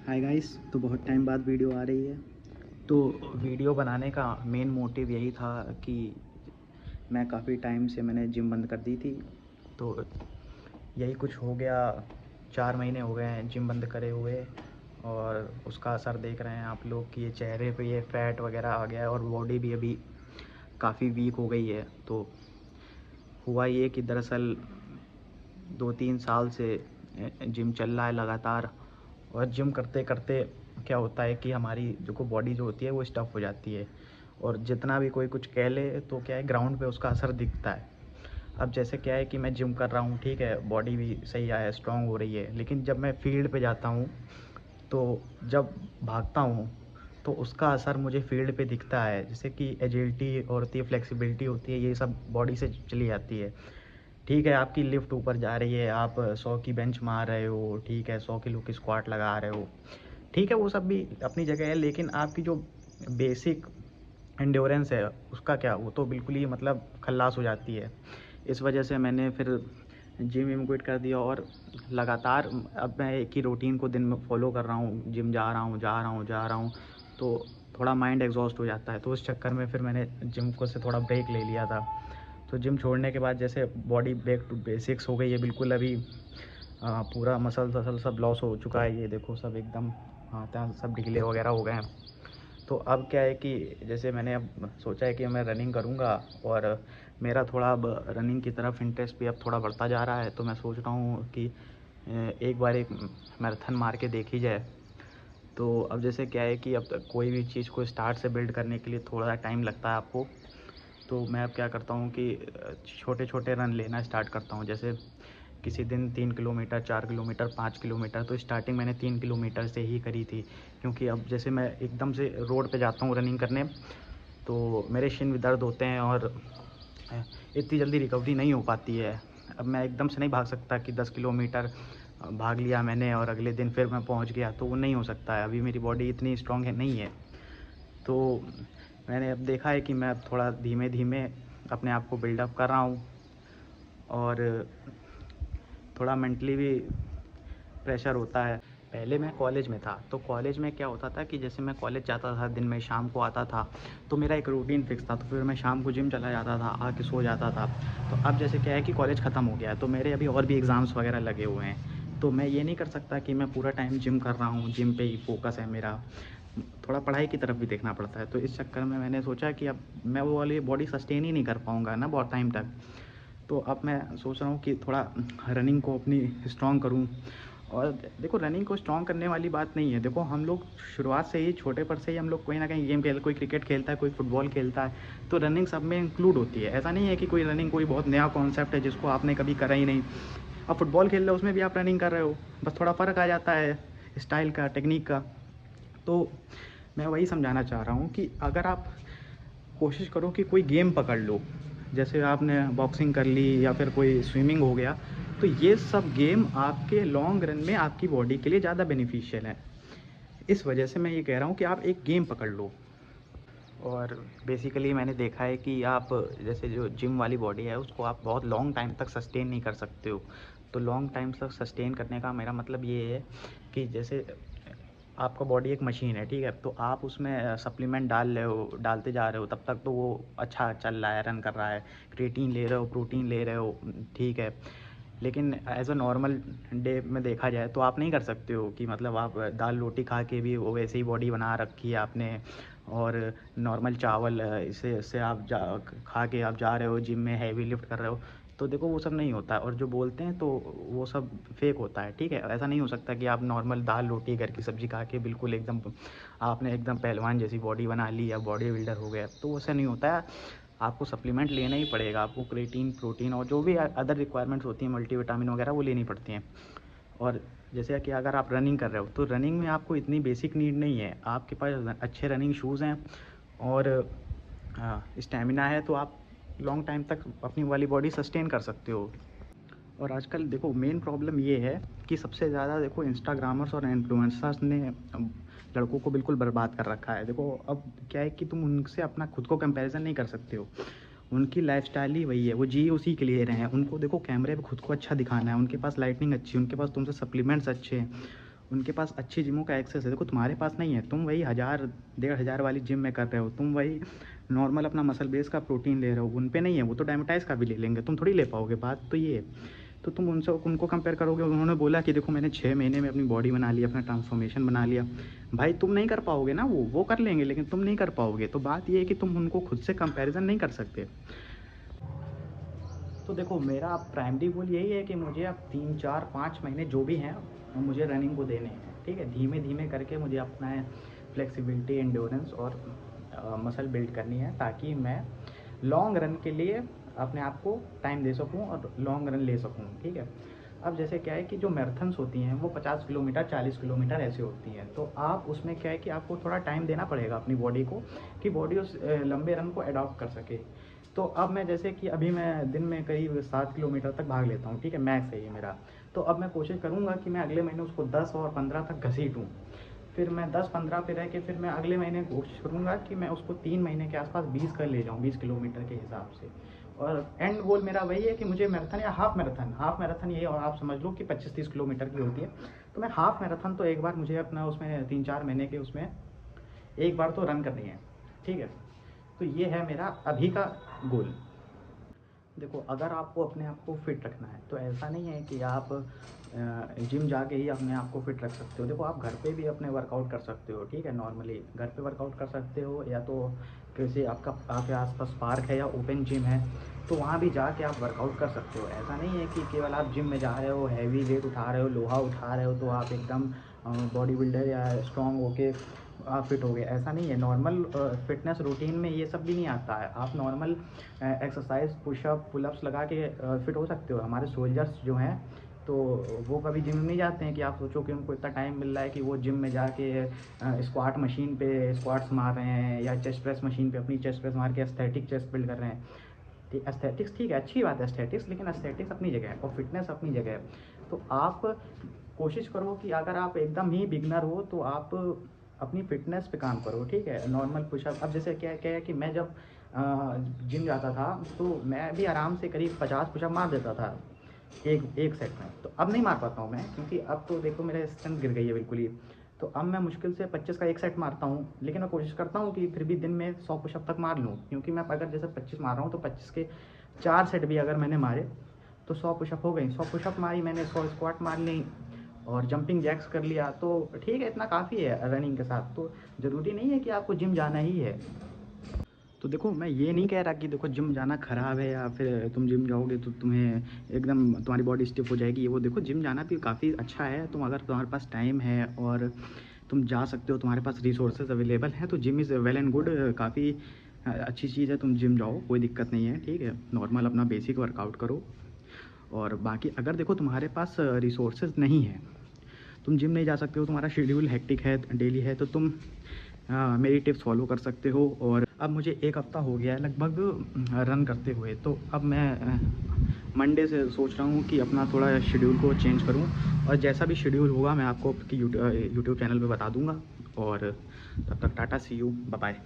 Hi guys. तो बहुत time बाद वीडियो आ रही है। तो वीडियो बनाने का मेन मोटिव यही था कि मैं काफ़ी टाइम से मैंने जिम बंद कर दी थी। तो यही कुछ हो गया, 4 महीने हो गए हैं जिम बंद करे हुए। और उसका असर देख रहे हैं आप लोग कि ये चेहरे पे ये फैट वगैरह आ गया है और बॉडी भी अभी काफ़ी वीक हो गई है। तो हुआ ये कि दरअसल 2-3 साल से जिम चल रहा है लगातार। और जिम करते करते क्या होता है कि हमारी जो बॉडी जो होती है वो स्टफ़ हो जाती है। और जितना भी कोई कुछ कह ले तो क्या है, ग्राउंड पे उसका असर दिखता है। अब जैसे क्या है कि मैं जिम कर रहा हूँ, ठीक है, बॉडी भी सही है, स्ट्रॉन्ग हो रही है, लेकिन जब मैं फील्ड पे जाता हूँ तो जब भागता हूँ तो उसका असर मुझे फील्ड पे दिखता है। जैसे कि एजिलिटी और होती है, फ्लेक्सिबिलिटी होती है, ये सब बॉडी से चली जाती है। ठीक है, आपकी लिफ्ट ऊपर जा रही है, आप 100 की बेंच मार रहे हो, ठीक है, 100 किलो की स्क्वाट लगा रहे हो, ठीक है, वो सब भी अपनी जगह है, लेकिन आपकी जो बेसिक एंड्योरेंस है उसका क्या, वो तो बिल्कुल ही मतलब खल्लास हो जाती है। इस वजह से मैंने फिर जिम विम क्विट कर दिया और लगातार अब मैं एक ही रूटीन को दिन में फॉलो कर रहा हूँ। जिम जा रहा हूँ तो थोड़ा माइंड एग्जॉस्ट हो जाता है। तो उस चक्कर में फिर मैंने जिम को से थोड़ा ब्रेक ले लिया था। तो जिम छोड़ने के बाद जैसे बॉडी बैक टू बेसिक्स हो गई है बिल्कुल। अभी पूरा मसल तसल सब लॉस हो चुका है, ये देखो सब एकदम हाथ सब ढीले वगैरह हो गए हैं। तो अब क्या है कि जैसे मैंने अब सोचा है कि मैं रनिंग करूँगा और मेरा थोड़ा अब रनिंग की तरफ इंटरेस्ट भी अब थोड़ा बढ़ता जा रहा है। तो मैं सोच रहा हूँ कि एक बार एक मैराथन मार के देखी जाए। तो अब जैसे क्या है कि अब तक कोई भी चीज़ को स्टार्ट से बिल्ड करने के लिए थोड़ा टाइम लगता है आपको। तो मैं अब क्या करता हूँ कि छोटे छोटे रन लेना स्टार्ट करता हूँ। जैसे किसी दिन 3 किलोमीटर, 4 किलोमीटर, 5 किलोमीटर। तो स्टार्टिंग मैंने 3 किलोमीटर से ही करी थी, क्योंकि अब जैसे मैं एकदम से रोड पे जाता हूँ रनिंग करने तो मेरे शिन भी दर्द होते हैं और इतनी जल्दी रिकवरी नहीं हो पाती है। अब मैं एकदम से नहीं भाग सकता कि 10 किलोमीटर भाग लिया मैंने और अगले दिन फिर मैं पहुंच गया, तो वो नहीं हो सकता है। अभी मेरी बॉडी इतनी स्ट्रांग है नहीं है। तो मैंने अब देखा है कि मैं अब थोड़ा धीमे धीमे अपने आप को बिल्डअप कर रहा हूँ और थोड़ा मेंटली भी प्रेशर होता है। पहले मैं कॉलेज में था, तो कॉलेज में क्या होता था कि जैसे मैं कॉलेज जाता था, दिन में शाम को आता था, तो मेरा एक रूटीन फिक्स था। तो फिर मैं शाम को जिम चला जाता था, आके सो जाता था। तो अब जैसे क्या है कि कॉलेज ख़त्म हो गया है, तो मेरे अभी और भी एग्ज़ाम्स वगैरह लगे हुए हैं। तो मैं ये नहीं कर सकता कि मैं पूरा टाइम जिम कर रहा हूँ, जिम पे ही फोकस है मेरा। थोड़ा पढ़ाई की तरफ भी देखना पड़ता है। तो इस चक्कर में मैंने सोचा कि अब मैं वो वाली बॉडी सस्टेन ही नहीं कर पाऊँगा ना बहुत टाइम तक। तो अब मैं सोच रहा हूँ कि थोड़ा रनिंग को अपनी स्ट्रॉन्ग करूँ। और देखो, रनिंग को स्ट्रॉन्ग करने वाली बात नहीं है। देखो, हम लोग शुरुआत से ही, छोटे पर से ही हम लोग कोई ना कहीं गेम खेल, कोई क्रिकेट खेलता है, कोई फुटबॉल खेलता है, तो रनिंग सब में इंक्लूड होती है। ऐसा नहीं है कि कोई रनिंग कोई बहुत नया कॉन्सेप्ट है जिसको आपने कभी करा ही नहीं। अब फुटबॉल खेल रहे हो, उसमें भी आप रनिंग कर रहे हो, बस थोड़ा फ़र्क आ जाता है स्टाइल का, टेक्निक का। तो मैं वही समझाना चाह रहा हूँ कि अगर आप कोशिश करो कि कोई गेम पकड़ लो, जैसे आपने बॉक्सिंग कर ली या फिर कोई स्विमिंग हो गया, तो ये सब गेम आपके लॉन्ग रन में आपकी बॉडी के लिए ज़्यादा बेनिफिशियल है। इस वजह से मैं ये कह रहा हूँ कि आप एक गेम पकड़ लो। और बेसिकली मैंने देखा है कि आप जैसे जो जिम वाली बॉडी है उसको आप बहुत लॉन्ग टाइम तक सस्टेन नहीं कर सकते हो। तो लॉन्ग टाइम तक सस्टेन करने का मेरा मतलब ये है कि जैसे आपका बॉडी एक मशीन है, ठीक है, तो आप उसमें सप्लीमेंट डाल रहे हो, डालते जा रहे हो, तब तक तो वो अच्छा चल रहा है, रन कर रहा है, क्रिएटिन ले रहे हो, प्रोटीन ले रहे हो, ठीक है। लेकिन एज अ नॉर्मल डे में देखा जाए तो आप नहीं कर सकते हो कि मतलब आप दाल रोटी खा के भी वो वैसे ही बॉडी बना रखी है आपने, और नॉर्मल चावल इसे इससे आप खा के आप जा रहे हो जिम में, हैवी लिफ्ट कर रहे हो। तो देखो, वो सब नहीं होता है, और जो बोलते हैं तो वो सब फेक होता है, ठीक है। ऐसा नहीं हो सकता कि आप नॉर्मल दाल रोटी घर की सब्ज़ी खा के बिल्कुल एकदम आपने एकदम पहलवान जैसी बॉडी बना ली या बॉडी बिल्डर हो गया, तो वैसा नहीं होता है। आपको सप्लीमेंट लेना ही पड़ेगा, आपको क्रिएटिन, प्रोटीन और जो भी अदर रिक्वायरमेंट्स होती हैं, मल्टीविटामिन वगैरह, वो लेनी पड़ती हैं। और जैसे कि अगर आप रनिंग कर रहे हो तो रनिंग में आपको इतनी बेसिक नीड नहीं है। आपके पास अच्छे रनिंग शूज़ हैं और स्टेमिना है, तो आप लॉन्ग टाइम तक अपनी वाली बॉडी सस्टेन कर सकते हो। और आजकल देखो, मेन प्रॉब्लम ये है कि सबसे ज़्यादा देखो इंस्टाग्रामर्स और इन्फ्लुएंसर्स ने लड़कों को बिल्कुल बर्बाद कर रखा है। देखो, अब क्या है कि तुम उनसे अपना खुद को कंपैरिजन नहीं कर सकते हो। उनकी लाइफस्टाइल ही वही है, वो जी उसी के लिए रहे हैं। उनको देखो कैमरे पे खुद को अच्छा दिखाना है, उनके पास लाइटनिंग अच्छी है, उनके पास तुमसे सप्लीमेंट्स अच्छे हैं, उनके पास अच्छी जिमों का एक्सेस है। देखो तुम्हारे पास नहीं है, तुम वही 1000 1500 वाली जिम में कर रहे हो, तुम वही नॉर्मल अपना मसल बेस का प्रोटीन ले रहे हो, उन पे नहीं है। वो तो डायमेटाइज का भी ले लेंगे, तुम थोड़ी ले पाओगे। बात तो ये है। तो तुम उनसे उनको कंपेयर करोगे। उन्होंने बोला कि देखो मैंने 6 महीने में अपनी बॉडी बना ली, अपना ट्रांसफॉर्मेशन बना लिया। भाई तुम नहीं कर पाओगे ना, वो कर लेंगे लेकिन तुम नहीं कर पाओगे। तो बात ये है कि तुम उनको खुद से कंपैरिजन नहीं कर सकते। तो देखो मेरा प्राइमरी गोल यही है कि मुझे अब 3 4 5 महीने जो भी हैं मुझे रनिंग को देने हैं, ठीक है। धीमे धीमे करके मुझे अपना फ्लेक्सिबिलिटी, एंड्योरेंस और मसल बिल्ड करनी है, ताकि मैं लॉन्ग रन के लिए अपने आप को टाइम दे सकूं और लॉन्ग रन ले सकूं, ठीक है। अब जैसे क्या है कि जो मैराथन्स होती हैं वो 50 किलोमीटर 40 किलोमीटर ऐसे होती हैं, तो आप उसमें क्या है कि आपको थोड़ा टाइम देना पड़ेगा अपनी बॉडी को, कि बॉडी उस लंबे रन को अडॉप्ट कर सके। तो अब मैं जैसे कि अभी मैं दिन में करीब 7 किलोमीटर तक भाग लेता हूँ, ठीक है, मैक्स है ये मेरा। तो अब मैं कोशिश करूँगा कि मैं अगले महीने उसको 10 और 15 तक घसीटूँ। फिर मैं 10-15 पे रह के फिर मैं अगले महीने कोशिश करूँगा कि मैं उसको 3 महीने के आसपास 20 कर ले जाऊँ, 20 किलोमीटर के हिसाब से। और एंड गोल मेरा वही है कि मुझे मैराथन या हाफ मैराथन ये, और आप समझ लो कि 25-30 किलोमीटर की होती है। तो मैं हाफ मैराथन तो एक बार मुझे अपना उसमें 3-4 महीने के उसमें एक बार तो रन करनी है, ठीक है। तो ये है मेरा अभी का गोल। देखो अगर आपको अपने आप को फिट रखना है तो ऐसा नहीं है कि आप जिम जाके ही अपने आप को फिट रख सकते हो। देखो आप घर पे भी अपने वर्कआउट कर सकते हो, ठीक है। नॉर्मली घर पे वर्कआउट कर सकते हो, या तो किसी आपके आसपास पार्क है या ओपन जिम है तो वहाँ भी जाके आप वर्कआउट कर सकते हो। ऐसा नहीं है कि केवल आप जिम में जा रहे हो, हैवी वेट उठा रहे हो, लोहा उठा रहे हो तो आप एकदम बॉडी बिल्डर या स्ट्रॉन्ग होके आप फिट हो गए, ऐसा नहीं है। नॉर्मल फिटनेस रूटीन में ये सब भी नहीं आता है। आप नॉर्मल एक्सरसाइज, पुशअप, पुलअप्स लगा के फिट हो सकते हो। हमारे सोल्जर्स जो हैं तो वो कभी जिम नहीं जाते हैं कि आप सोचो कि उनको इतना टाइम मिल रहा है कि वो जिम में जाके स्क्वाट मशीन पे स्क्वाट्स मार रहे हैं, या चेस्ट प्रेस मशीन पे अपनी चेस्ट प्रेस मार के एस्थेटिक चेस्ट बिल्ड कर रहे हैं। एस्थेटिक्स ठीक है, अच्छी बात है एस्थेटिक्स, लेकिन एस्थेटिक्स अपनी जगह है और फिटनेस अपनी जगह है। तो आप कोशिश करो कि अगर आप एकदम ही बिगनर हो तो आप अपनी फ़िटनेस पे काम करो, ठीक है। नॉर्मल पुशअप, अब जैसे क्या क्या है कि मैं जब जिम जाता था तो मैं भी आराम से करीब 50 पुशअप मार देता था एक सेट में। तो अब नहीं मार पाता हूँ मैं, क्योंकि अब तो देखो मेरा स्ट्रेंथ गिर गई है बिल्कुल ही। तो अब मैं मुश्किल से 25 का एक सेट मारता हूँ, लेकिन मैं कोशिश करता हूँ कि फिर भी दिन में 100 पुशअप तक मार लूँ। क्योंकि मैं अगर जैसे 25 मार रहा हूँ तो 25 के 4 सेट भी अगर मैंने मारे तो 100 पुशअप हो गई। 100 पुशअप मारी मैंने, 100 स्क्वाट मार ली और जंपिंग जैक्स कर लिया, तो ठीक है, इतना काफ़ी है रनिंग के साथ। तो ज़रूरी नहीं है कि आपको जिम जाना ही है। तो देखो मैं ये नहीं कह रहा कि देखो जिम जाना ख़राब है, या फिर तुम जिम जाओगे तो तुम्हें एकदम तुम्हारी बॉडी स्टिफ हो जाएगी। वो देखो जिम जाना भी काफ़ी अच्छा है। तुम अगर तुम्हारे पास टाइम है और तुम जा सकते हो, तुम्हारे पास रिसोर्सेज अवेलेबल हैं, तो gym is well and good, काफ़ी अच्छी चीज़ है। तुम जिम जाओ, कोई दिक्कत नहीं है, ठीक है। नॉर्मल अपना बेसिक वर्कआउट करो। और बाकी अगर देखो तुम्हारे पास रिसोर्सेज नहीं है, तुम जिम नहीं जा सकते हो, तुम्हारा शेड्यूल हेक्टिक है डेली है, तो तुम मेरी टिप्स फॉलो कर सकते हो। और अब मुझे 1 हफ़्ता हो गया है लगभग रन करते हुए, तो अब मैं मंडे से सोच रहा हूँ कि अपना थोड़ा शेड्यूल को चेंज करूँ, और जैसा भी शेड्यूल होगा मैं आपको यूट्यूब चैनल पे बता दूँगा। और तब तक टाटा, सी यू, बाय बाय।